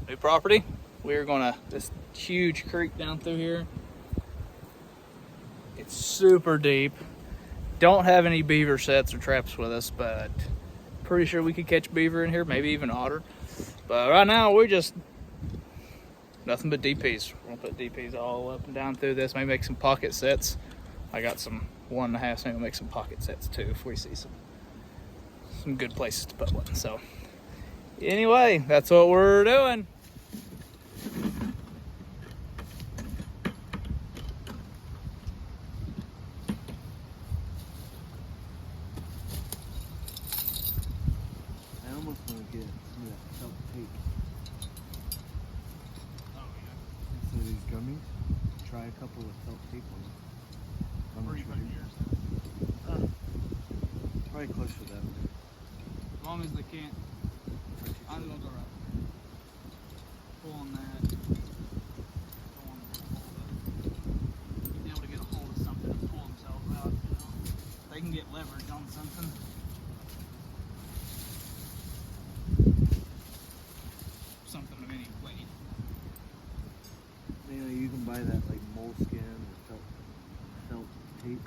new property. We're gonna, this huge creek down through here. It's super deep. Don't have any beaver sets or traps with us, but pretty sure we could catch beaver in here, maybe even otter. But right now we're just nothing but DPs. We're gonna put DPs all up and down through this. Maybe make some pocket sets. I got some 1.5, so I'm gonna make some pocket sets too if we see some good places to put one. So anyway, that's what we're doing. I almost want to get some of that felt tape. Oh yeah. Instead of these gummies, try a couple of felt tape on them. Where are you putting yours? Probably close to that one. As long as they can't. I'm gonna go right there. Pull on that. Pull on the, be able to get a hold of something and pull themselves out. You know, they can get leverage on something. Something of any weight. You know, you can buy that like moleskin or felt tape.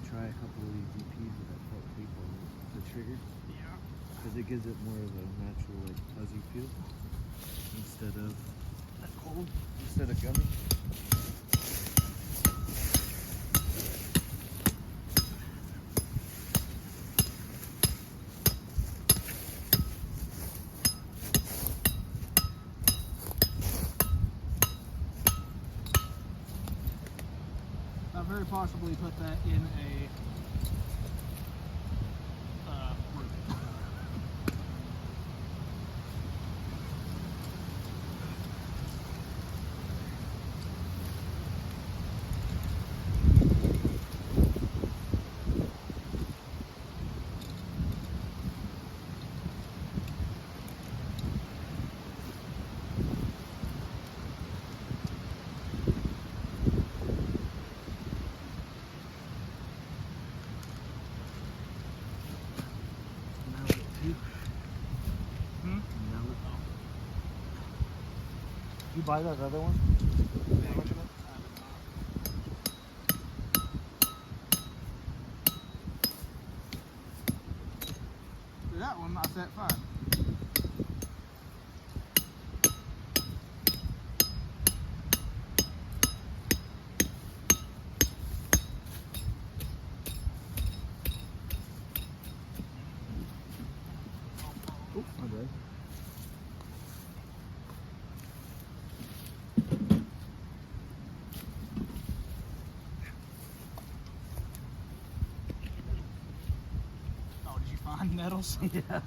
Try a couple of these DPs with that felt tape on the trigger. Yeah. Because it gives it more of a natural, like, fuzzy feel instead of cold, instead of gummy. I'll very possibly put that in a root. You buy that other one? How much of it? That one I set fine. Oh, my bad. Oh, did you find nettles? Yeah.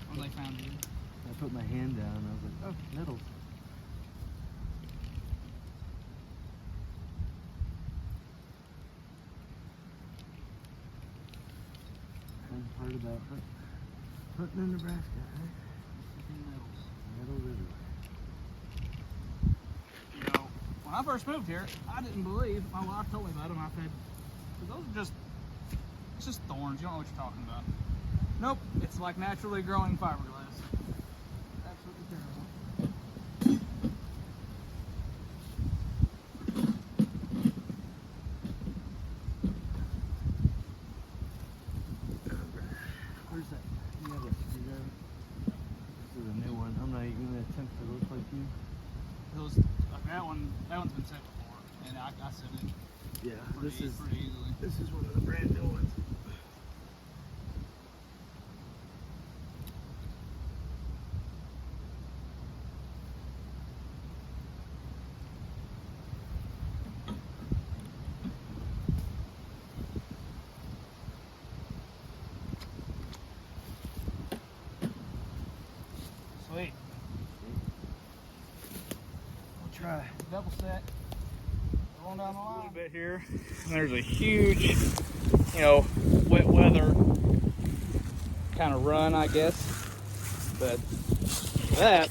When they found you? I put my hand down and I was like, oh, nettles. Fun part about hunting in Nebraska, huh? Nettles everywhere. You know, when I first moved here, I didn't believe, my wife told me about them. I said, those are just, it's just thorns. You don't know what you're talking about. Nope, it's like naturally growing fiberglass. Absolutely terrible. Where's that? You have a screwdriver? This is a new one. I'm not even going to attempt to look like you. Those, like that one's been set before, and I set it Yeah, pretty easily. This is one of the brand new ones. Sweet. We'll try. Double set. Going down the line. A little bit here. And there's a huge, you know, wet weather kind of run, I guess. But that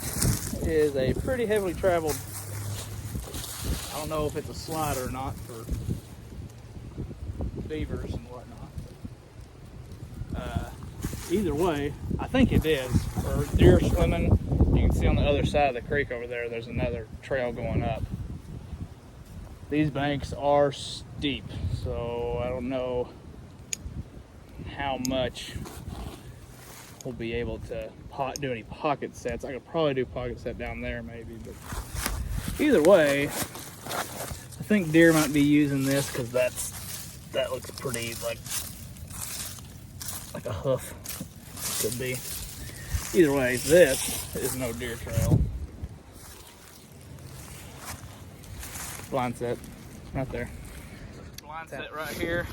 is a pretty heavily traveled, I don't know if it's a slide or not for beavers and whatnot. either way, I think it is. Or deer swimming. You can see on the other side of the creek over there, there's another trail going up. These banks are steep, so I don't know how much we'll be able to do any pocket sets. I could probably do pocket set down there maybe, but either way, I think deer might be using this because that looks pretty like a hoof. Could be. Either way, this is no deer trail. Blind set, right there. Blind set right here.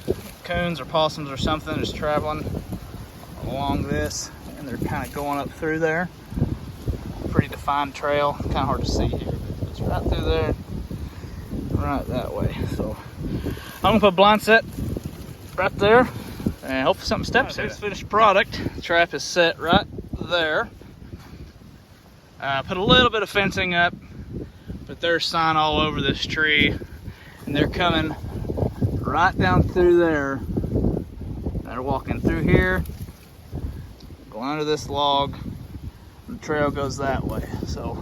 Coons or possums or something is traveling along this, and they're kind of going up through there. Pretty defined trail, kind of hard to see here, but it's right through there, right that way. So I'm gonna put a blind set right there, and hopefully something steps in it. Finished product. The trap is set right there. Put a little bit of fencing up, but there's sign all over this tree, and they're coming right down through there. They're walking through here, go under this log, and the trail goes that way. So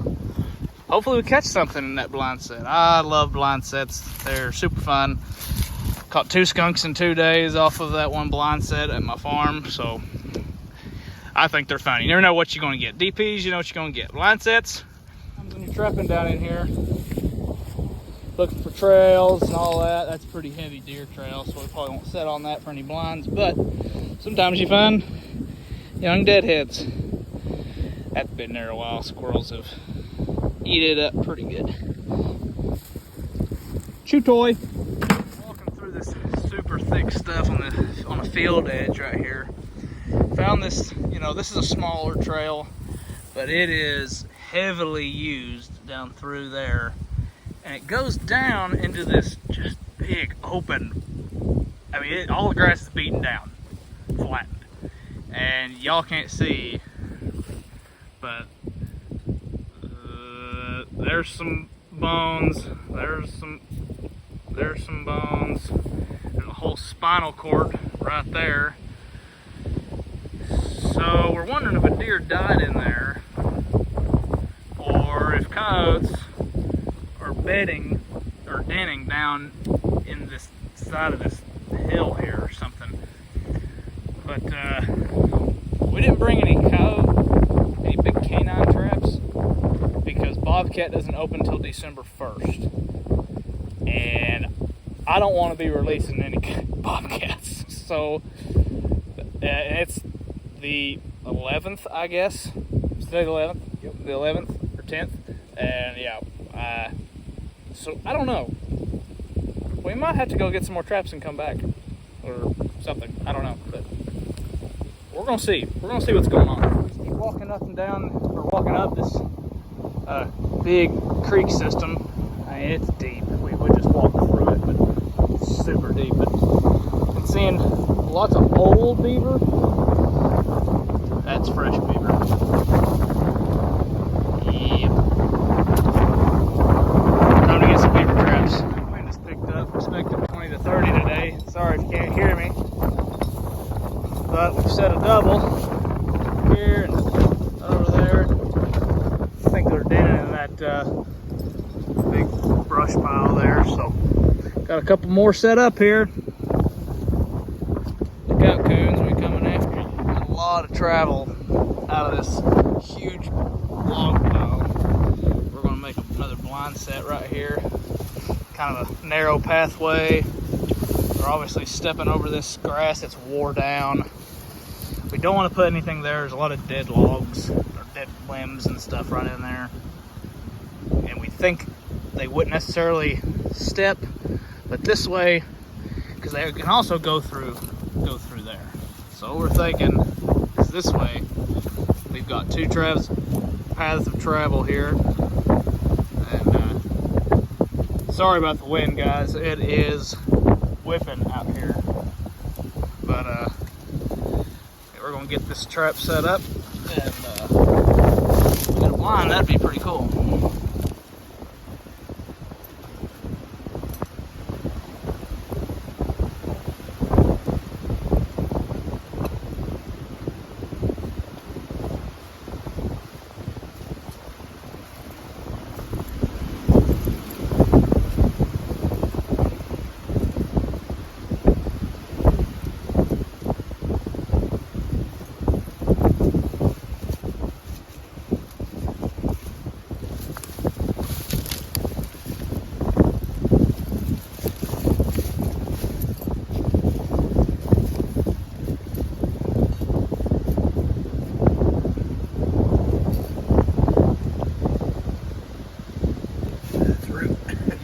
hopefully we catch something in that blind set. I love blind sets. They're super fun. Caught 2 skunks in 2 days off of that one blind set at my farm, so I think they're fun. You never know what you're going to get. DPs, you know what you're going to get. Blind sets, when you're trapping down in here, looking for trails and all that, that's a pretty heavy deer trail, so we probably won't set on that for any blinds, but sometimes you find young deadheads. That's been there a while. Squirrels have eaten it up pretty good. Chew toy. Walking through this super thick stuff on the field edge right here. Found this, this is a smaller trail, but it is heavily used down through there, and it goes down into this just big open, all the grass is beaten down, flattened, and y'all can't see, but there's some bones, there's some bones, there's a whole spinal cord right there. So we're wondering if a deer died in there, or if coyotes are bedding or denning down in this side of this hill here or something. But we didn't bring any big canine traps, because bobcat doesn't open until December 1st, and I don't want to be releasing any bobcats. So it's the 11th, I guess. Is today the 11th? Yep. The 11th or 10th, and yeah. So I don't know. We might have to go get some more traps and come back, or something. I don't know, but we're gonna see. We're gonna see what's going on. Just keep walking up and down, or walking up this big creek system. It's deep. We would just walk through it, but it's super deep. But I'm seeing lots of old beaver. That's fresh beaver. Yep. Time to get some beaver traps. Wind has picked up. Expected 20 to 30 today. Sorry if you can't hear me. But we've set a double here and over there. I think they're denning in that big brush pile there. So got a couple more set up here. Look out, coons, we coming after you. Got a lot of travel out of this huge log pile. We're gonna make another blind set right here. Kind of a narrow pathway. We're obviously stepping over this grass that's wore down. We don't want to put anything there. There's a lot of dead logs or dead limbs and stuff right in there. And we think they wouldn't necessarily step, but this way, because they can also go through there. So we're thinking is this way. We've got 2 paths of travel here. And sorry about the wind, guys. It is whipping out here. But we're gonna get this trap set up and get a blind. That'd be pretty cool.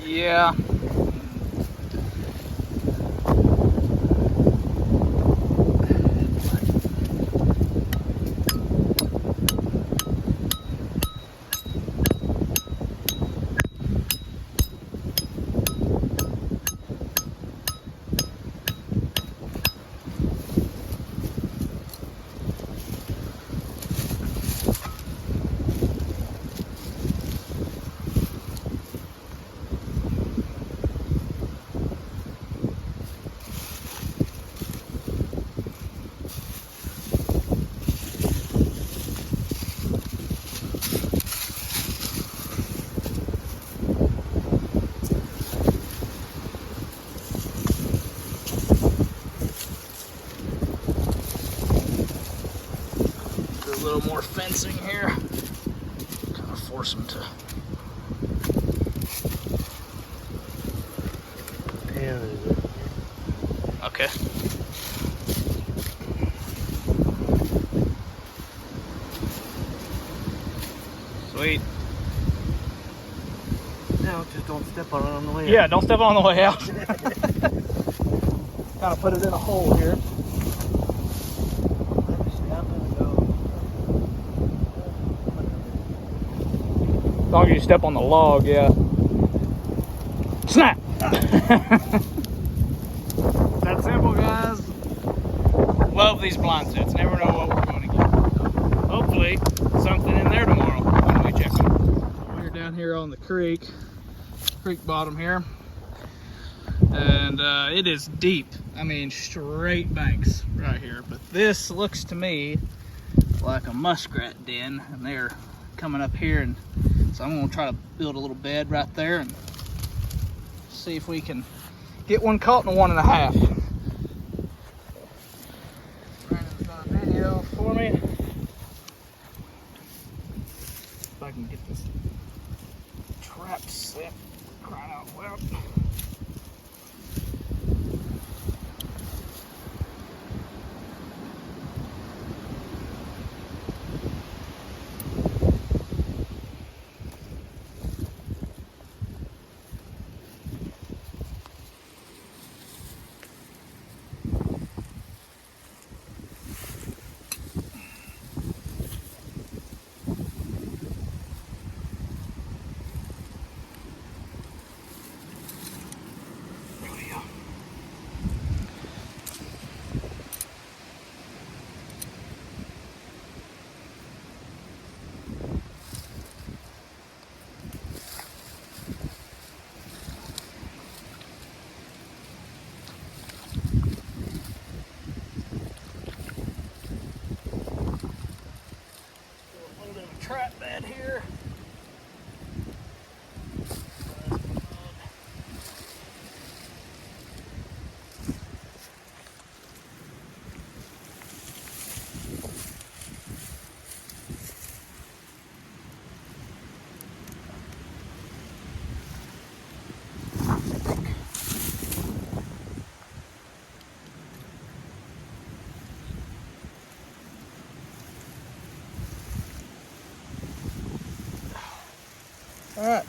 Yeah. A little more fencing here. Kind of force them to. Pan is it? Okay. Sweet. No, just don't step on it on the way Yeah, out. don't step on the way out. Kind of put it in a hole here. As long as you step on the log, yeah. Snap! That simple, guys. Love these blind sets. Never know what we're going to get. Hopefully, something in there tomorrow when we check them. We're down here on the creek bottom here. And it is deep. I mean, straight banks right here. But this looks to me like a muskrat den, and they're coming up here, and so I'm going to try to build a little bed right there and see if we can get one caught in a 1.5. Brandon's got a video for me. If I can get this trap set, crying out loud. Trap bed here. All right,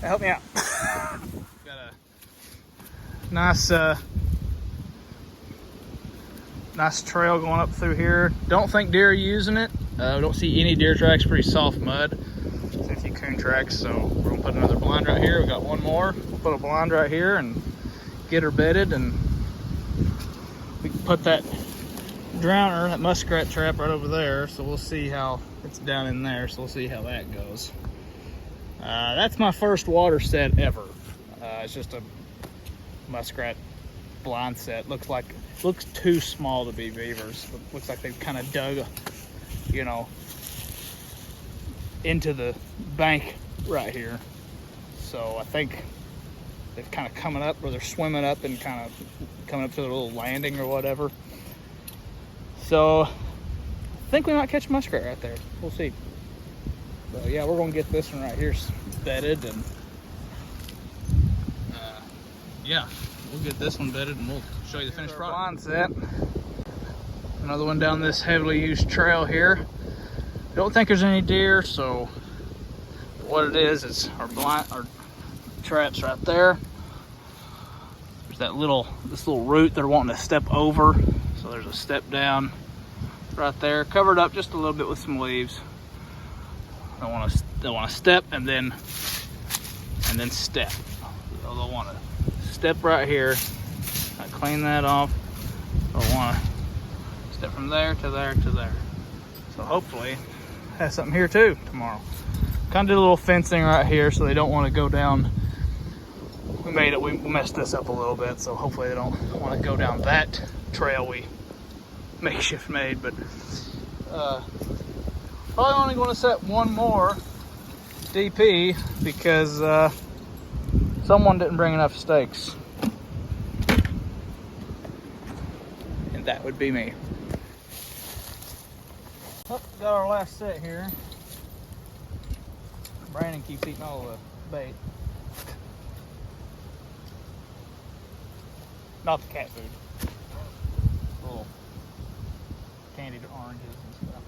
help me out. Got a nice, nice trail going up through here. Don't think deer are using it. Don't see any deer tracks. Pretty soft mud. See a few coon tracks. So we're gonna put another blind right here. We got one more. Put a blind right here and get her bedded, and we can put that drowner, that muskrat trap, right over there. So we'll see how it's down in there. So we'll see how that goes. That's my first water set ever. It's just a muskrat blind set. Looks too small to be beavers. Looks like they've kind of dug, you know, into the bank right here. So I think they've kind of coming up, or they're swimming up and kind of coming up to their little landing or whatever. So think we might catch muskrat right there. We'll see. So yeah, we're gonna get this one right here bedded, and yeah, we'll get this one bedded and we'll show you the finished product. Blind set. Another one down this heavily used trail here. Don't think there's any deer, so what it is our traps right there. There's this little root they're wanting to step over, so there's a step down right there, covered up just a little bit with some leaves. They want to step and then step. So they'll want to step right here. I clean that off. They'll want to step from there to there to there. So hopefully have something here too tomorrow. Kind of did a little fencing right here so they don't want to go down. We messed this up a little bit, so hopefully they don't want to go down that trail we makeshift made. But probably only going to set one more DP because someone didn't bring enough stakes, and that would be me. Oh, got our last set here. Brandon keeps eating all the bait. Not the cat food. Little candied oranges and stuff.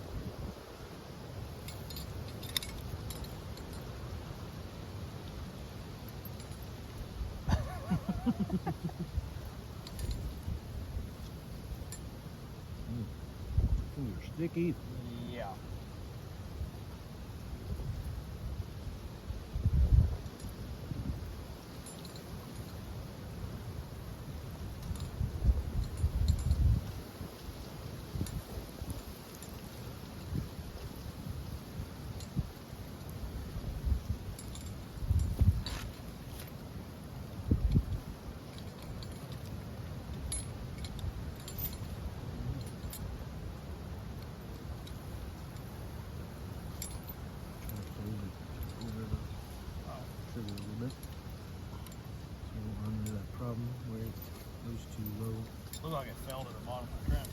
They're sticky. Yeah. Problem where it goes too low. Looks like it fell to the bottom of the trim.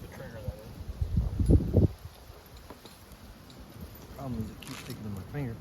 The trigger, that is. Problem is it keeps sticking to my finger.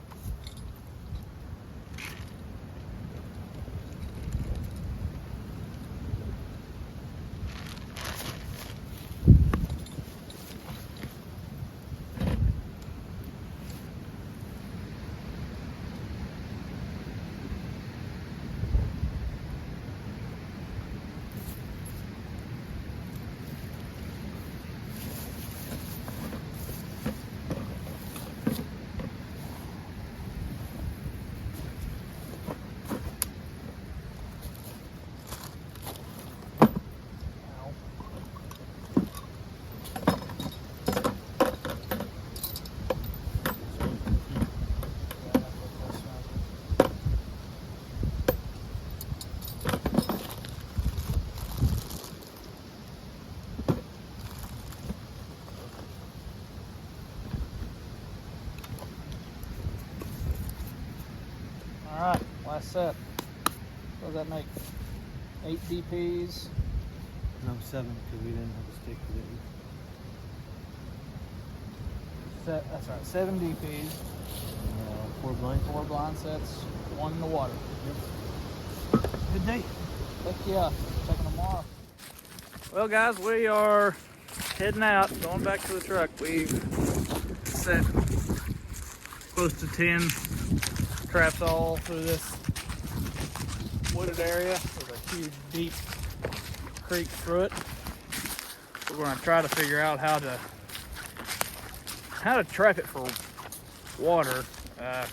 Alright, last set. What does that make? 8 DPs. No, 7 because we didn't have a stick with it. That's right, 7 DPs. 4 blinds. 4 blind sets, 1 in the water. Yep. Good day. Heck yeah, checking tomorrow. Well guys, we are heading out, going back to the truck. We've set close to 10 traps all through this wooded area. There's a huge deep creek through it. We're going to try to figure out how to trap it for water. I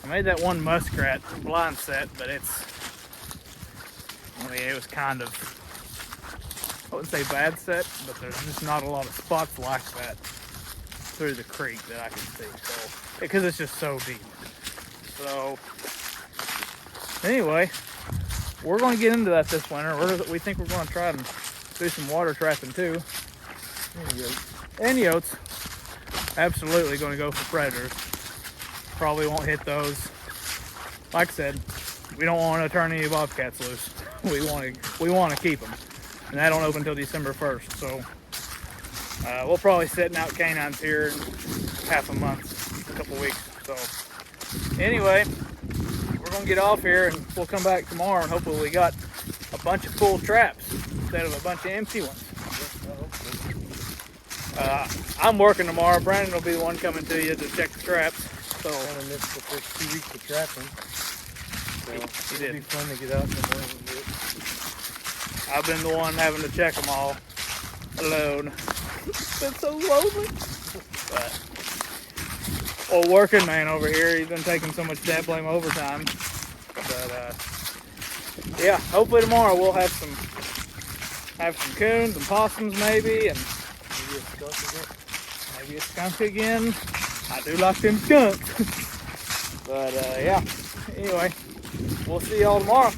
made that one muskrat blind set, but it was kind of, I wouldn't say bad set, but there's just not a lot of spots like that through the creek that I can see. So, because it's just so deep. So, anyway, we're going to get into that this winter. We think we're going to try and do some water trapping too. And yotes. Absolutely going to go for predators. Probably won't hit those. Like I said, we don't want to turn any bobcats loose. We want to keep them, and that don't open until December 1st. So We'll probably setting out canines here in half a month, a couple weeks. So anyway, we're gonna get off here and we'll come back tomorrow and hopefully we got a bunch of full traps instead of a bunch of empty ones. I'm working tomorrow. Brandon will be the one coming to you to check the traps. So kind of missed the first 2 weeks of trapping. So He it'll be did. fun to get out in the morning and do it. I've been the one having to check them all alone. It's been so lonely. But old working man over here, he's been taking so much dad blame overtime. But yeah, hopefully tomorrow we'll have some coons and possums maybe, and Maybe a skunk again. maybe a skunk again. I do like them skunks. But yeah, anyway, we'll see y'all tomorrow.